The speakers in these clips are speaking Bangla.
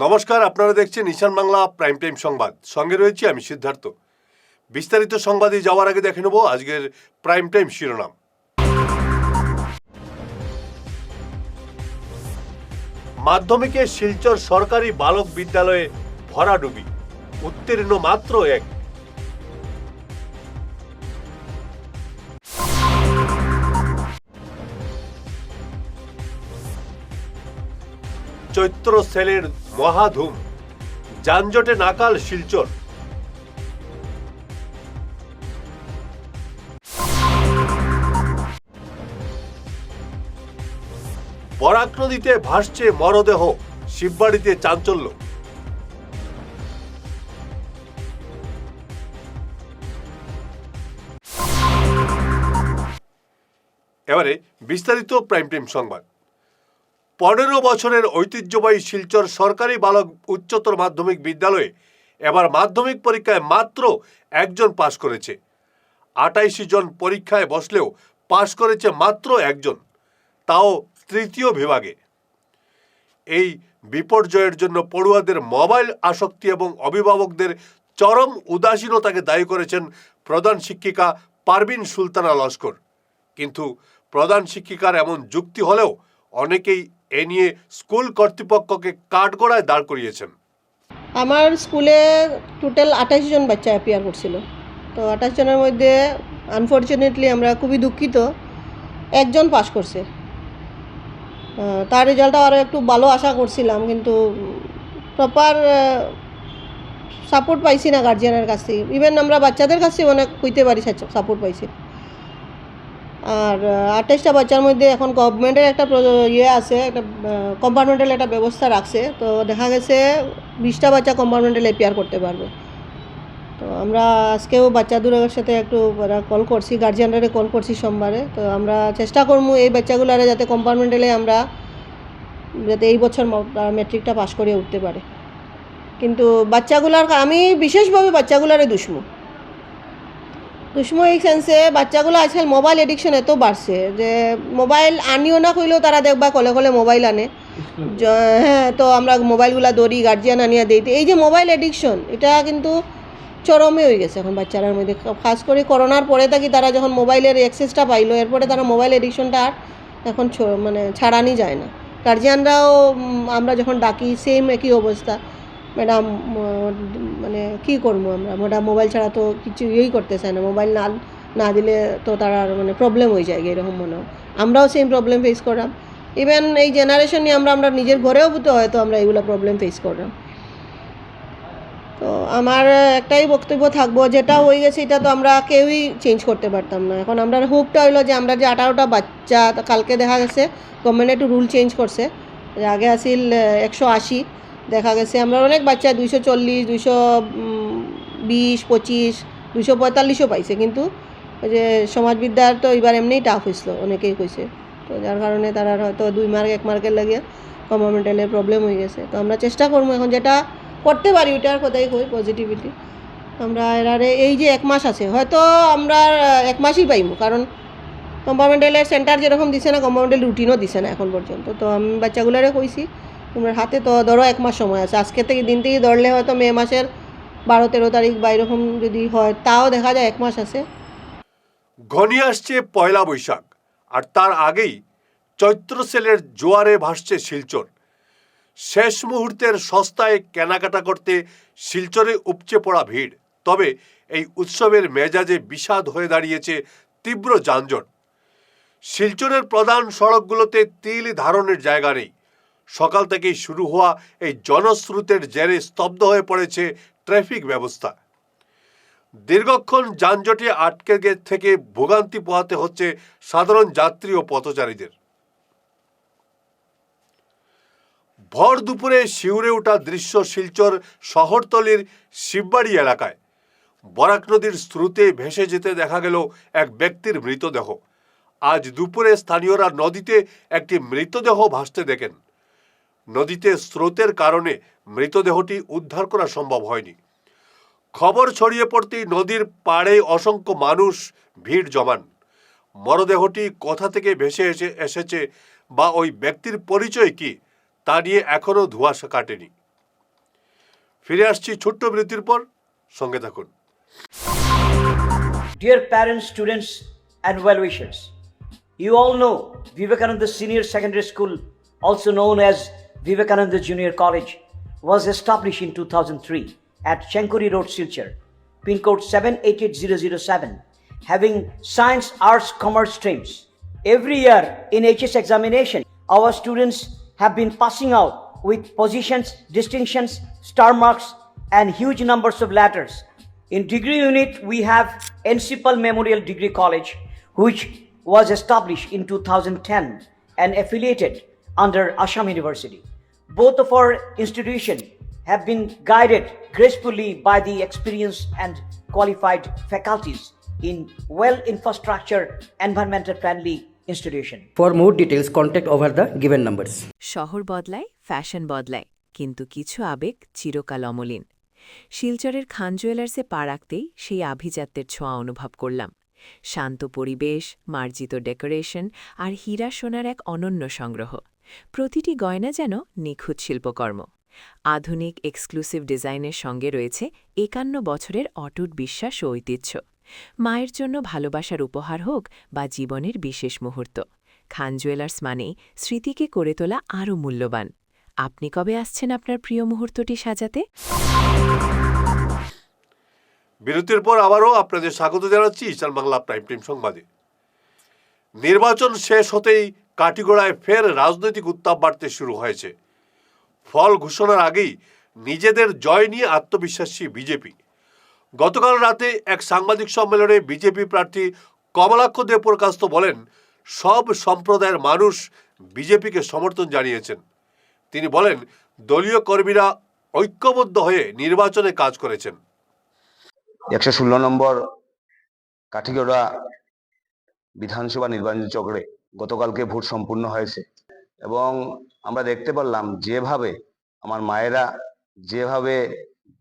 নমস্কার, আপনারা দেখছেন ঈশান বাংলা প্রাইম টাইম সংবাদ। সঙ্গে রয়েছি আমি সিদ্ধার্থ। বিস্তারিত সংবাদে যাওয়ার আগে দেখে নেব আজকের প্রাইম টাইম শিরোনাম। মাধ্যমিকে শিলচর সরকারি বালক বিদ্যালয়ে ভরাডুবি, উত্তীর্ণ মাত্র এক। চৈত্র সেলের মহাধুম, যানজটে নাকাল শিলচর। বরাক নদীতে ভাসছে মরদেহ, শিববাড়িতে চাঞ্চল্য। এবারে বিস্তারিত প্রাইম টাইম সংবাদ। 15 বছরের ঐতিহ্যবাহী শিলচর সরকারি বালক উচ্চতর মাধ্যমিক বিদ্যালয়ে এবার মাধ্যমিক পরীক্ষায় মাত্র একজন পাশ করেছে। 28 জন পরীক্ষায় বসলেও পাশ করেছে মাত্র একজন, তাও তৃতীয় বিভাগে। এই বিপর্যয়ের জন্য পড়ুয়াদের মোবাইল আসক্তি এবং অভিভাবকদের চরম উদাসীনতাকে দায়ী করেছেন প্রধান শিক্ষিকা পারভিন সুলতানা লস্কর। কিন্তু প্রধান শিক্ষিকার এমন যুক্তি হলেও অনেকেই এ নিয়ে স্কুল কর্তৃপক্ষকে কাঠগড়ায় দাঁড় করিয়েছেন। আমার স্কুলে টোটাল 28 জন বাচ্চা অ্যাপিয়ার করছিল। তো 28 জনের মধ্যে আনফর্চুনেটলি আমরা খুবই দুঃখিত, একজন পাস করছে। তার রেজাল্টটা আরও একটু ভালো আশা করছিলাম, কিন্তু প্রপার সাপোর্ট পাইছি না গার্জিয়ানের কাছ থেকে। ইভেন আমরা বাচ্চাদের কাছে অনেক কইতে পারি সাপোর্ট পাইছি। আর 28টা বাচ্চার মধ্যে এখন গভর্নমেন্টের একটা আছে, একটা কম্পার্টমেন্টাল একটা ব্যবস্থা রাখছে। তো দেখা গেছে 20টা বাচ্চা কম্পার্টমেন্টাল অ্যাপিয়ার করতে পারবে। তো আমরা আজকেও বাচ্চাদের সাথে একটু কল করছি, গার্জিয়ানরা কল করছি সোমবারে। তো আমরা চেষ্টা করবো এই বাচ্চাগুলারে যাতে কম্পার্টমেন্টালে আমরা যাতে এই বছর ম্যাট্রিকটা পাস করে উঠতে পারে। কিন্তু বাচ্চাগুলার আমি বিশেষভাবে বাচ্চাগুলারে দুশ্মন এই সেন্সে, বাচ্চাগুলো আজকাল মোবাইল এডিকশন এত বাড়ছে যে মোবাইল আনিও না কইলেও তারা দেখবা কলে কলে মোবাইল আনে। হ্যাঁ, তো আমরা মোবাইলগুলো দৌড়ি গার্জিয়ান আনিয়া দিইতে। এই যে মোবাইল এডিকশন, এটা কিন্তু চরমে হয়ে গেছে এখন বাচ্চারার মধ্যে। খাস করে করোনার পরে থাকি তারা যখন মোবাইলের অ্যাক্সেসটা পাইলো, এরপরে তারা মোবাইল এডিকশনটা আর এখন মানে ছাড়ানি যায় না। গার্জিয়ানরাও আমরা যখন ডাকি সেম একই অবস্থা, ম্যাডাম মানে কী করবো আমরা, ম্যাডাম মোবাইল ছাড়া তো কিছু করতে চায় না, মোবাইল না দিলে তো তারা মানে প্রবলেম হয়ে যায় এরকম মনে হয়। আমরাও সেম প্রবলেম ফেস করলাম। ইভেন এই জেনারেশন নিয়ে আমরা নিজের ঘরেও তো হয়তো আমরা এগুলো প্রবলেম ফেস করলাম। তো আমার একটাই বক্তব্য থাকবো, যেটা হয়ে গেছে এটা তো আমরা কেউই চেঞ্জ করতে পারতাম না। এখন আমরা হোপটা হইলো যে আমরা যে 18টা বাচ্চা, কালকে দেখা গেছে গভর্নমেন্ট একটু রুল চেঞ্জ করছে। আগে আসিল 180, দেখা গেছে আমরা অনেক বাচ্চা 240, 220, 25, 245ও পাইছে। কিন্তু ওই যে সমাজবিদ্যার তো এবার এমনিই টাফ হয়েছিল, অনেকেই কইছে। তো যার কারণে তারা হয়তো 2 মার্ক 1 মার্কের লাগে কম্পার্টমেন্টালের প্রবলেম হয়ে গেছে। তো আমরা চেষ্টা করবো এখন যেটা করতে পারি ওইটার কথাই কই, পজিটিভিটি। আমরা এরারে এই যে 1 মাস আছে, হয়তো আমরা 1 মাসই পাইমু, কারণ কম্পার্টমেন্টালের সেন্টার যেরকম দিছে না, কম্পার্টমেন্টাল রুটিনও দিছে না এখন পর্যন্ত। তো আমি বাচ্চাগুলোরে কইছি তোমরা হাতে তো ধরো 1 মাস সময় আছে, আজকে থেকে দিন থেকে ধরলে হয়তো মে মাসের 12-13 তারিখ বা এরকম যদি হয়, তাও দেখা যায় 1 মাস আছে। ঘনিয়ে আসছে পয়লা বৈশাখ, আর তার আগেই চৈত্র সেলের জোয়ারে ভাসছে শিলচর। শেষ মুহূর্তের সস্তায় কেনাকাটা করতে শিলচরে উপচে পড়া ভিড়। তবে এই উৎসবের মেজাজে বিষাদ হয়ে দাঁড়িয়েছে তীব্র যানজট। শিলচরের প্রধান সড়কগুলোতে তিল ধারণের জায়গা নেই। সকাল থেকেই শুরু হওয়া এই জনস্রোতের জেরে স্তব্ধ হয়ে পড়েছে ট্রাফিক ব্যবস্থা। দীর্ঘক্ষণ যানজটে আটকে থেকে ভোগান্তি পোহাতে হচ্ছে সাধারণ যাত্রী ও পথচারীদের। ভর দুপুরে শিউরে ওঠা দৃশ্য শিলচর শহরতলির শিববাড়ি এলাকায়। বরাক নদীর স্রোতে ভেসে যেতে দেখা গেল এক ব্যক্তির মৃতদেহ। আজ দুপুরে স্থানীয়রা নদীতে একটি মৃতদেহ ভাসতে দেখেন। নদীতে স্রোতের কারণে মৃতদেহটি উদ্ধার করা সম্ভব হয়নি। খবর ছড়িয়ে পড়তেই নদীর পাড়ে অসংখ্য মানুষ ভিড় জমান। মরদেহটি কোথা থেকে ভেসে এসেছে বা ওই ব্যক্তির পরিচয় কি, তা নিয়ে এখনও ধোঁয়াশা কাটেনি। ফিরে আসছি ছোট্ট বিরতির পর, সঙ্গে থাকুন। Dear parents, students, and well-wishers, you all know Vivekananda Senior Secondary School, also known as Vivekananda Junior College, was established in 2003 at Chenkuri Road, Silchar, pin code 788007, having science, arts, commerce streams. Every year in HS examination, our students have been passing out with positions, distinctions, star marks, and huge numbers of letters. In degree unit, we have Encipal Memorial Degree College, which was established in 2010 and affiliated under Assam University. Both of our institutions have been guided gracefully by the experienced and qualified faculties in well-infrastructure, environmental-friendly institution. For more details, contact over the given numbers. শহর বদলায়, ফ্যাশন বদলায়, কিন্তু কিছু আবেগ চিরকাল অমলিন। শিলচরের খান জুয়েলার্সে পা রাখতেই সেই আভিজাত্যের ছোঁয়া অনুভব করলাম। শান্ত পরিবেশ, মার্জিত ডেকোরেশন আর হীরা সোনার এক অনন্য সংগ্রহ। প্রতিটি গয়না যেন নিখুঁত শিল্পকর্ম। আধুনিক এক্সক্লুসিভ ডিজাইনের সঙ্গে রয়েছে 51 বছরের অটুট বিশ্বাস ও ঐতিহ্য। মায়ের জন্য ভালোবাসার উপহার হোক বা জীবনের বিশেষ মুহূর্ত, খান জুয়েলার্স মানেই স্মৃতিকে করে তোলা আরও মূল্যবান। আপনি কবে আসছেন আপনার প্রিয় মুহূর্তটি সাজাতে? বিরতির পর আবারও আপনাদের স্বাগত জানাচ্ছি ইস্টার্ন বাংলা প্রাইম টাইম সংবাদে। নির্বাচন শেষ হতেই কাটিগড়ায় ফের রাজনৈতিক উত্তাপ বাড়তে শুরু হয়েছে। ফল ঘোষণার আগেই নিজেদের জয় নিয়ে আত্মবিশ্বাসী বিজেপি। গতকাল রাতে এক সাংবাদিক সম্মেলনে বিজেপি প্রার্থী কমলাক্ষ দেবপ্রকাশ বলেন, সব সম্প্রদায়ের মানুষ বিজেপিকে সমর্থন জানিয়েছেন। তিনি বলেন, দলীয় কর্মীরা ঐক্যবদ্ধ হয়ে নির্বাচনে কাজ করেছেন। 116 নম্বর কাঠিগড়া বিধানসভা নির্বাচন চক্রে গতকালকে ভোট সম্পূর্ণ হয়েছে এবং আমরা দেখতে পারলাম যেভাবে আমার মায়েরা, যেভাবে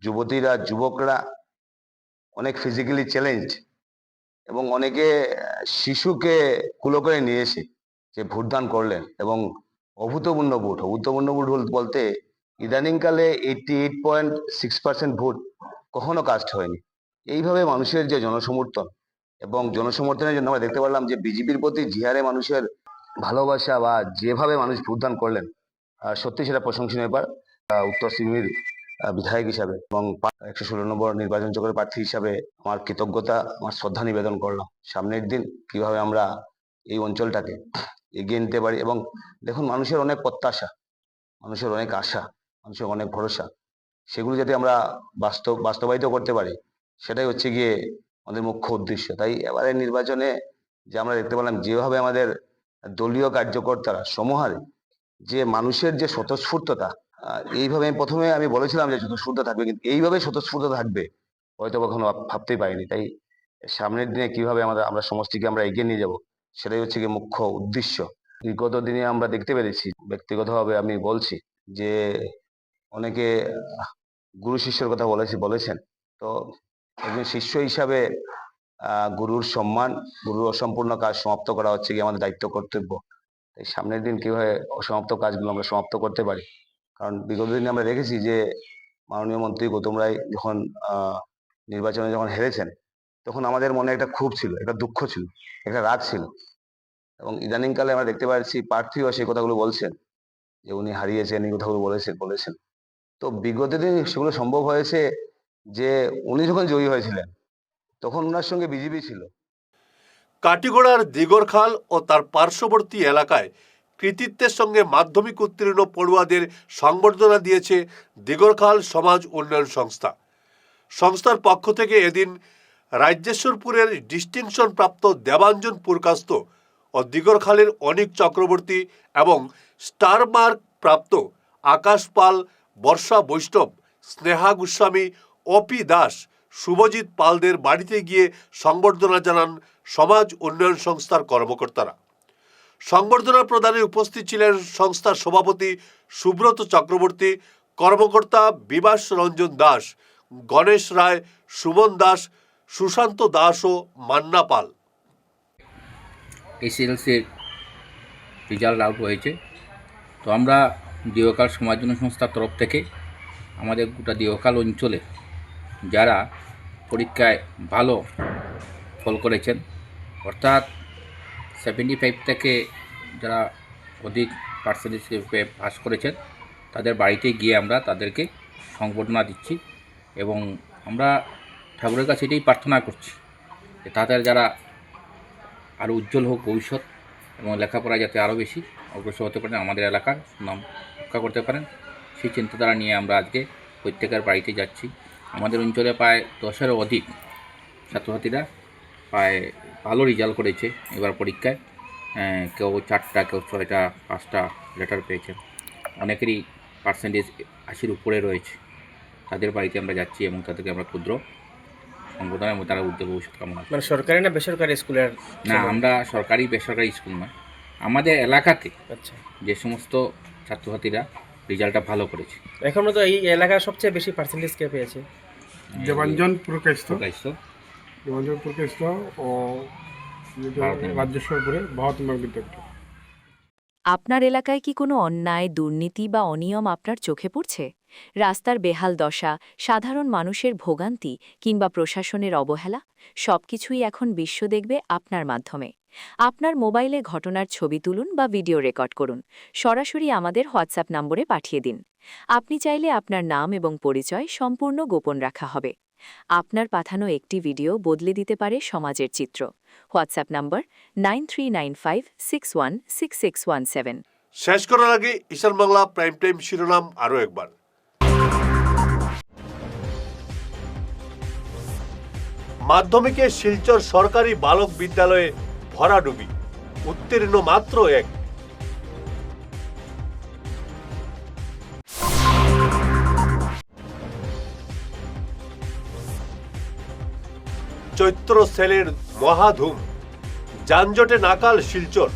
যুবতীরা, যুবকরা অনেক ফিজিক্যালি চ্যালেঞ্জ এবং অনেকে শিশুকে কুলো করে নিয়ে এসে যে ভোটদান করলেন এবং অভূতপূর্ণ ভোট বলতে ইদানিংকালে 88.6% ভোট কখনো কাস্ট হয়নি। এইভাবে মানুষের যে জনসমর্থন এবং জনসমর্থনের জন্য আমরা দেখতে পারলাম যে বিজেপির প্রতি যে হারে মানুষের ভালোবাসা বা যেভাবে মানুষ ভোটদান করলেন, সত্যি সেটা প্রশংসনীয় ব্যাপার। উত্তর সিমির বিধায়ক হিসাবে এবং 116 নম্বর নির্বাচন চক্রের প্রার্থী হিসাবে আমার কৃতজ্ঞতা, আমার শ্রদ্ধা নিবেদন করলাম। সামনের দিন কিভাবে আমরা এই অঞ্চলটাকে এগিয়ে নিতে পারি এবং দেখুন, মানুষের অনেক প্রত্যাশা, মানুষের অনেক আশা, মানুষের অনেক ভরসা, সেগুলো যাতে আমরা বাস্তবায়িত করতে পারি, সেটাই হচ্ছে গিয়ে আমাদের মুখ্য উদ্দেশ্য। তাই এবারের নির্বাচনে যে আমরা দেখতে পেলাম যেভাবে আমাদের দলীয় কার্যকর্তারা সমহারে যে মানুষের যে স্বতঃস্ফূর্ততা, এইভাবে প্রথমে আমি বলেছিলাম যে স্বতঃস্ফূর্ত থাকবে, কিন্তু এইভাবে স্বতঃস্ফূর্ত থাকবে হয়তো কখনো ভাবতেই পারিনি। তাই সামনের দিনে কিভাবে আমরা সমষ্টিকে আমরা এগিয়ে নিয়ে যাব, সেটাই হচ্ছে গিয়ে মুখ্য উদ্দেশ্য। বিগত দিনে আমরা দেখতে পেরেছি, ব্যক্তিগতভাবে আমি বলছি যে অনেকে গুরু শিষ্যের কথা বলেছেন। তো একজন শিষ্য হিসাবে গুরুর সম্মান, গুরুর অসম্পূর্ণ কাজ সমাপ্ত করা হচ্ছে কি আমাদের দায়িত্ব, কর্তব্য। তাই সামনের দিন কিভাবে অসমাপ্ত কাজগুলো আমরা সমাপ্ত করতে পারি, কারণ বিগত দিনে আমরা দেখেছি যে মাননীয় মন্ত্রী গৌতম রায় যখন নির্বাচনে যখন হেরেছেন, তখন আমাদের মনে একটা ক্ষোভ ছিল, একটা দুঃখ ছিল, একটা রাগ ছিল এবং ইদানিংকালে আমরা দেখতে পাচ্ছি প্রার্থীও সেই কথাগুলো বলছেন যে উনি হারিয়েছেন, এই কথাগুলো বলেছেন। তো বিগত দিনে সেগুলো সম্ভব হয়েছে যে উনি যখন জয়ী হয়েছিলেন তখন ওনার সঙ্গে বিজেপি ছিল। কাটিগড়ার দিগরখাল ও তার পার্শ্ববর্তী এলাকায় কৃতিত্বের সঙ্গে মাধ্যমিক উত্তীর্ণ পড়ুয়াদের সংবর্ধনা দিয়েছে দিগরখাল সমাজ উন্নয়ন সংস্থা। সংস্থার পক্ষ থেকে এদিন রাজ্যেশ্বরপুরের ডিস্টিংশন প্রাপ্ত দেবাঞ্জন পুরকাস্ত ও দিগরখালের অনিক চক্রবর্তী এবং স্টার মার্ক প্রাপ্ত আকাশ পাল, বর্ষা বৈষ্ণব, স্নেহা গোস্বামী, অপি দাস, শুভজিৎ পালদের বাড়িতে গিয়ে সংবর্ধনা জানান সমাজ উন্নয়ন সংস্থার কর্মকর্তারা। সংবর্ধনা প্রদানে উপস্থিত ছিলেন সংস্থার সভাপতি সুব্রত চক্রবর্তী, কর্মকর্তা বিবাস রঞ্জন দাস, গণেশ রায়, সুমন দাস, সুশান্ত দাস ও মান্না পাল। এসএলসির রেজাল্ট আউট হয়েছে, তো আমরা দিগরখাল সমাজ উন্নয়ন সংস্থার তরফ থেকে আমাদের গোটা দেওকাল অঞ্চলে যারা পরীক্ষায় ভালো ফল করেছেন, অর্থাৎ 75 থেকে যারা অধিক পার্সেন্টেজ পেয়ে পাস করেছেন, তাদের বাড়িতে গিয়ে আমরা তাদেরকে সংবর্ধনা দিচ্ছি এবং আমরা ঠাকুরের কাছে এটাই প্রার্থনা করছি যে তাদের যারা আরও উজ্জ্বল হোক ভবিষ্যৎ এবং লেখাপড়ায় যাতে আরও বেশি অগ্রসর হতে পারেন, আমাদের এলাকার নাম রক্ষা করতে পারেন, সেই চিন্তাধারা নিয়ে আমরা আজকে প্রত্যেকের বাড়িতে যাচ্ছি। আমাদের অঞ্চলে প্রায় 10-এরও অধিক ছাত্রছাত্রীরা প্রায় ভালো রেজাল্ট করেছে এবার পরীক্ষায়। কেউ 4টা, কেউ 6টা, 5টা লেটার পেয়েছেন। অনেকেরই পার্সেন্টেজ 80-র উপরে রয়েছে। তাদের বাড়িতে আমরা যাচ্ছি এবং তাদেরকে আমরা ক্ষুদ্র সংবর্ধনা এবং তারা উজ্জ্বল ভবিষ্যৎ কামনা করছি। মানে সরকারি না বেসরকারি স্কুলের? না, আমরা সরকারি বেসরকারি স্কুল নয়, আমাদের এলাকাতে আচ্ছা, যে সমস্ত ছাত্রছাত্রীরা রেজাল্টটা ভালো করেছে। এখনো তো এই এলাকার সবচেয়ে বেশি পার্সেন্টেজ কে পেয়েছে? দেবাঞ্জন প্রকাশিত গাইছো ও রাজ্যেশ্বরপুরে ভারতমার বিদ্যাপীঠ। আপনার এলাকায় কি কোনো অন্যায়, দুর্নীতি বা অনিয়ম আপনার চোখে পড়ছে? রাস্তার বেহাল দশা, সাধারণ মানুষের ভোগান্তি কিংবা প্রশাসনের অবহেলা, সবকিছুই এখন বিশ্ব দেখবে আপনার মাধ্যমে। আপনার মোবাইলে ঘটনার ছবি তুলুন বা ভিডিও রেকর্ড করুন, সরাসরি আমাদের হোয়াটসঅ্যাপ নম্বরে পাঠিয়ে দিন। আপনি চাইলে আপনার নাম এবং পরিচয় সম্পূর্ণ গোপন রাখা হবে। আপনার পাঠানো একটি ভিডিও বদলে দিতে পারে সমাজের চিত্র। হোয়াটসঅ্যাপ নম্বর 9395616617। শেষ করার আগে ঈশান বাংলা প্রাইম টাইম শিরোনাম আরও একবার। মাধ্যমিকে শিলচর সরকারি বালক বিদ্যালয়ে ভরাডুবি, উত্তীর্ণ মাত্র 1। চৈত্র সেলের মহাধুম, যানজটে নাকাল শিলচর।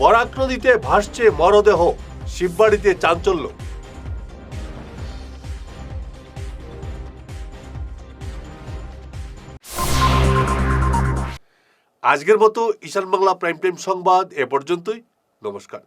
বরাক নদীতে ভাসছে মরদেহ, শিববাড়িতে চাঞ্চল্য। আজকের মতো ঈশান বাংলা প্রাইম টাইম সংবাদ এ পর্যন্তই। নমস্কার।